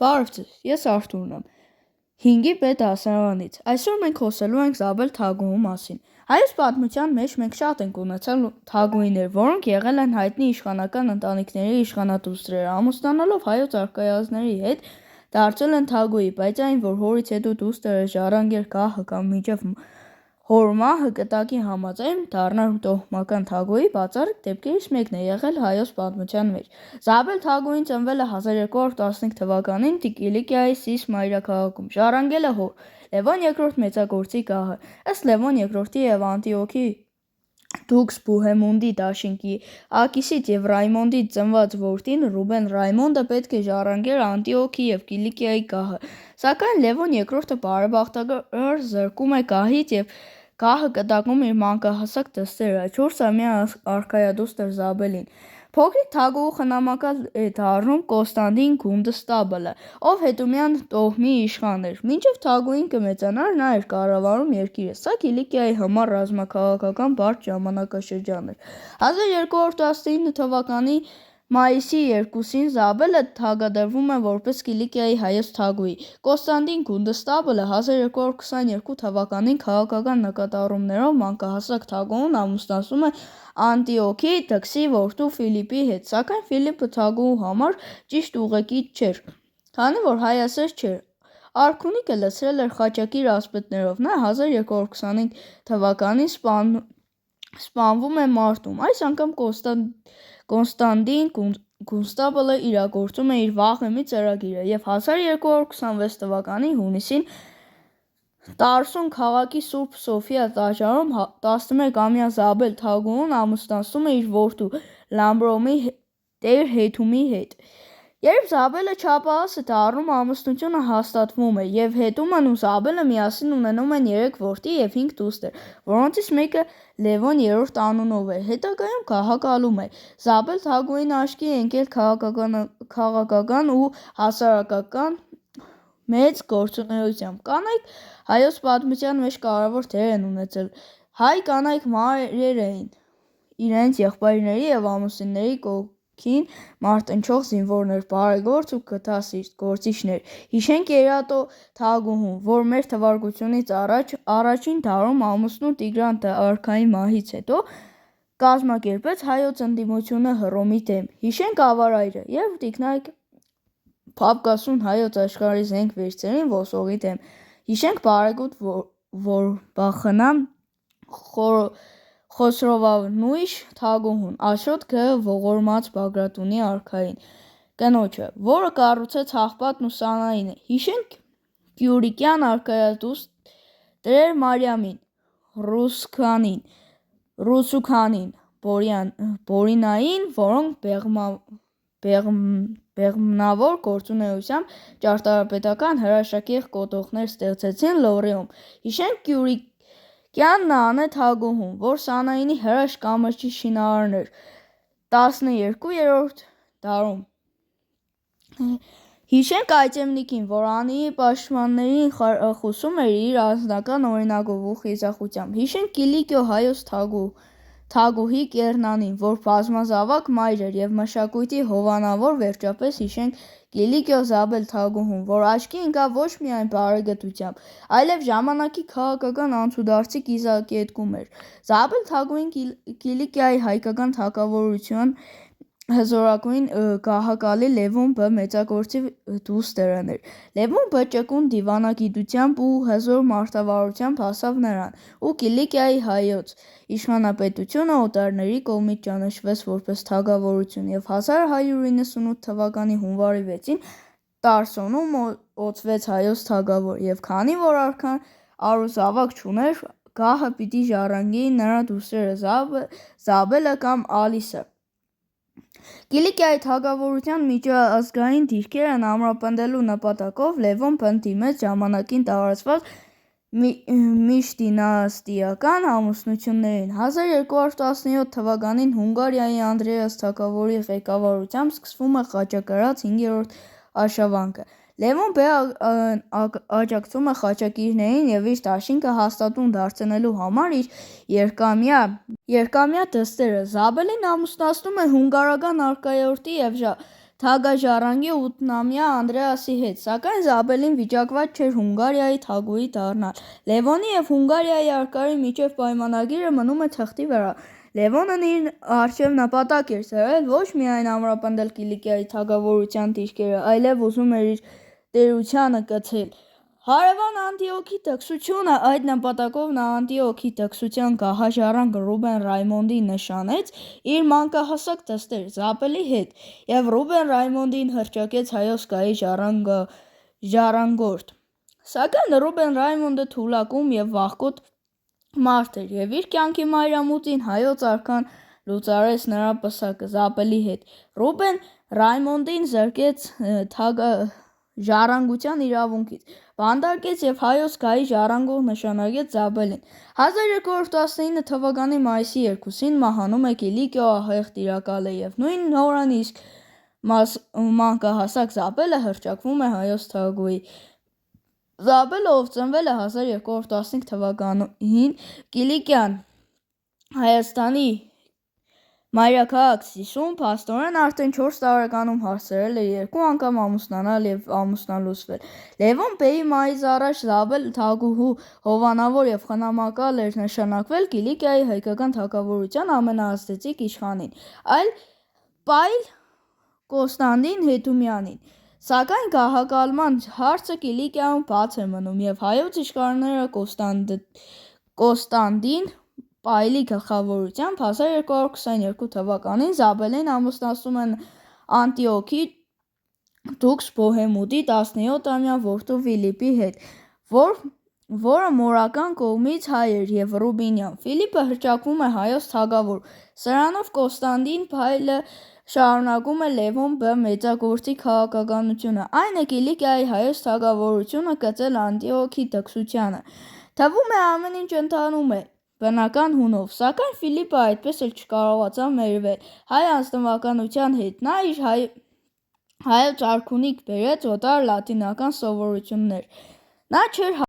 Բարև ձեզ, ես Արթուրն եմ, 5-ի B դասարանից։ Այսօր մենք խոսելու ենք Զաբել Թագուհու մասին։ Հայոց պատմության մեջ մենք շատ ենք ունեցել թագուհիներ, որոնք եղել են հայտնի իշխանական ընտանիքների իշխանադուստրեր, ամուսնանալով հայոց արքայազնների հետ դարձել են թագուհի, բայց այն, որ հորից հետո դուստրերը ժառանգեր գահը կամ մինչև հոր մահը կտակի համաձայն դառնալ տոհմական թագուհի, բացառիկ դեպքերից մեկն է եղել հայոց պատմության մեջ։ Զաբել Թագուհին ծնվել է 1215 թվականին Կիլիկիայի Սիս մայրաքաղաքում, ժառանգել է հոր Լևոն II մեծագործի գահը։ Ըստ Լևոն II-ի և Անտիոքի դուքս Բուհեմունդի դաշինքի Ակիսից և Ռայմոնդից ծնված որդին Ռուբեն Ռայմոնդը պետք է ժառանգեր Անտիոքի և Կիլիկիայի գահը, սակայն Լևոն II-ը բարեբախտաբար զրկում է գահից և գահը կտակում իր մանկահասակ դստերը, 4-ամյա արքայադուստր Զաբելին։ Փոքրիկ թագուհու խնամակալ է դառնում Կոստանդին Գունդստաբլը, ով հետումյան տոհմի իշխան էր։ Մինչև թագուհին կմեծանար, նա էր կառավարում երկիրը։ Սա Կիլիկիայի համար ռազմաքաղաքական բարդ ժամանակաշրջան էր։ 1219 թվականի մայիսի 2-ին Զաբելը թագադրվում է որպես Կիլիկիայի հայոց թագուհի։ Կոստանդին Գունդստաբլը 1222 թվականին քաղաքական նկատառումներով մանկահասակ թագուհուն ամուսնացնում է Անտիոքի դքսի որդու Ֆիլիպի հետ, սակայն Ֆիլիպը թագուհու համար ճիշտ ուղեկից չէր, քանի որ հայասեր չէր։ Արքունիքը լցրել էր խաչակիր ասպետներով։ Նա 1225 թվականին սպանվում է մարտում։ Այս անգամ Կոնստանդին Գունդստաբլը իրագործում է իր վաղեմի ծրագիրը և 1226 թվականի հունիսին Տարսուն քաղաքի Սուրբ Սոֆիա տաճարում 11-ամյա Զաբել Թագուհուն ամուսնացնում է իր որդու Լամբրոմի տեր Հեթումի հետ։ Երբ Զաբելը չափահաս է դառնում, ամուսնությունը հաստատվում է, և Հեթումն ու Զաբելը միասին ունենում են 3 որդի և 5 դուստր, որոնցից մեկը Լևոն III անունով է։ Հետագայում գահակալում է։ Զաբել Թագուհին աչքի է ընկել քաղաքական ու հասարակական մեծ գործունեությամբ։ Կանայք հայոց պատմության մեջ կարևոր դեր են ունեցել։ Հայ կանայք մայրեր էին, իրենց եղբայրների և ամուսինների կողքին մարտնչող զինվորներ, բարեգործ ու գթասիրտ գործիչներ։ Հիշենք Երատո Թագուհուն, որ մեր թվարկությունից առաջ առաջին դարում ամուսնու Տիգրան արքայի մահից հետո կազմակերպեց հայոց ընդդիմությունը Հռոմի դեմ։ Հիշենք Ավարայրը և տիկնայք Փափկասուն հայոց աշխարհի զենք վերցրին ոսողի դեմ։ Հիշենք բարեգութ Որբախնամ Խոսրովանույշ Թագուհուն, Աշոտ Գ. ողորմած Բագրատունի արքային կնոջը, որը կառուցեց Հաղպատն ու Սանայինը։ Հիշենք Կյուրիկյան արքայադուստրեր Մարիամին, Ռուսուքանին, Բորինային, որոնք բեղմնավոր գործունեությամբ ճարտարապետական հրաշագեղ կոթողներ ստեղծեցին Լոռիում։ Հիշենք Կյուրիկյան Նանե Թագուհուն, որ Սանայինի հրաշ կամրջի շինարարն էր 12-րդ դարում։ Հիշենք Այծեմնիկին, որ Անիի պաշտպաններին խրախուսում էր իր անձնական օրինակով ու խիզախությամբ։ Հիշենք Կիլիկիո հայոց թագուհի Կեռնանին, որ բազմազավակ մայր էր և մշակույթի հովանավոր։ Վերջապես հիշենք Կիլիկիո Զաբել Թագուհուն, որ աչքի ընկավ ոչ միայն բարեգործությամբ, այլև ժամանակի քաղաքական անցուդարձի կիզակետում էր։ Զաբել Թագուհին Կիլիկիայի հայկական թագավորության հզորագույն գահակալի Լևոն B. մեծագործի դուստրն էր։ Լևոն B. ճկուն դիվանագիտությամբ ու հզոր մարտավարությամբ հասավ նրան, ու Կիլիկիայի հայոց իշխանապետությունը օտարների կողմից ճանաչվեց որպես թագավորություն, և 1198 թվականի հունվարի 6-ին Տարսոնում օծվեց հայոց թագավոր, և քանի որ արքան առուզավակ չուներ, գահը պիտի ժառանգեին նրա դուստրերը Զաբելը կամ Ալիսը։ Կիլիկիայի թագավորության միջազգային դիրքերն ամրապնդելու նպատակով Լևոն B-ն դիմեց ժամանակին տարածված միջդինաստիական ամուսնություններին։ 1217 թվականին Հունգարիայի Անդրեաս թագավորի ղեկավարությամբ սկսվում է խաչակրաց 5-րդ արշավանքը։ Լևոն B-ն աջակցում է խաչակիրներին և իր դաշինքը հաստատուն դարձնելու համար իր երկամյա դստերը Զաբելին ամուսնացնում է հունգարական արքայորդի և թագաժառանգի 8-ամյա Անդրեասի հետ, սակայն Զաբելին վիճակված չէր Հունգարիայի թագուհի դառնալ։ Լևոնի և Հունգարիայի առկայի միջև պայմանագիրը մնում է թղթի վրա։ Լևոնն իր առջև նպատակ էր սեղմել ոչ միայն ամրապնդել Կիլիկիայի թագավորության դիրքերը, այլև ուզում էր իր տերությանը կցել հարևան Անտիոքի տքսությունը։ Այդ նպատակով նա Անտիոքի տքսության գահաժառանգ Ռուբեն Ռայմոնդին նշանեց իր մանկահասակ դստեր Զաբելի հետ, և Ռուբեն Ռայմոնդին հռչակեց հայոց գահի ժառանգորդ։ Սակայն Ռուբեն Ռայմոնդը թուլակում և վախկոտ մարդ էր, և իր կյանքի մայրամուտին հայոց արքան լուծարեց նրա պսակը Զաբելի հետ։ Ռուբեն Ռայմոնդին զրկեց ժառանգության իրավունքից, բանտարկեց և հայոց գահի ժառանգող նշանակեց Զաբելին։ 1219 թվականի մայիսի 2-ին մահանում է Կիլիկիո ահեղ տիրակալը, և նույն օրն իսկ մանկահասակ Զաբելը հռչակվում է հայոց թագուհի։ Զաբելը, ով ծնվել է 1215 թվականին Կիլիկիան Հայաստանի մայրաքաղաք Սիսում, փաստորեն արդեն 4 տարեկանում հասցրել էր 2 անգամ ամուսնանալ և ամուսնալուծվել։ Լևոն Բեի մահից առաջ Զաբել թագուհու հովանավոր և խնամակալ էր նշանակվել Կիլիկիայի հայկական թագավորության ամենաազդեցիկ իշխանին, Պայլ Կոստանդին Հետումյանին։ Սակայն գահակալման հարցը Կիլիկիայում բաց է մնում, և հայոց իշխանները Կոստանդին Պայլի գլխավորությամբ 1222 թվականին Զաբելին ամուսնացնում են Անտիոքի դուքս Բոհեմուտի 17-ամյա որդու Ֆիլիպի հետ, որը մորական կողմից հայ էր և Ռուբինյան։ Ֆիլիպը հռչակվում է հայոց թագավոր։ Սրանով Կոստանդին Պայլը շարունակում է Լևոն B. Մեծագործի քաղաքականությունը, այն է Կիլիկիայի հայոց թագավորությունը կցել Անտիոքի տքսությանը։ Թվում է ամեն ինչ ընթանում է բնական հունով, սակայն Ֆիլիպը այդպես էլ չկարողացավ մերվել հայ ազնվականության հետ։ Նա իր հայոց արքունիք բերեց օտար լատինական սովորություններ։ Նա չէր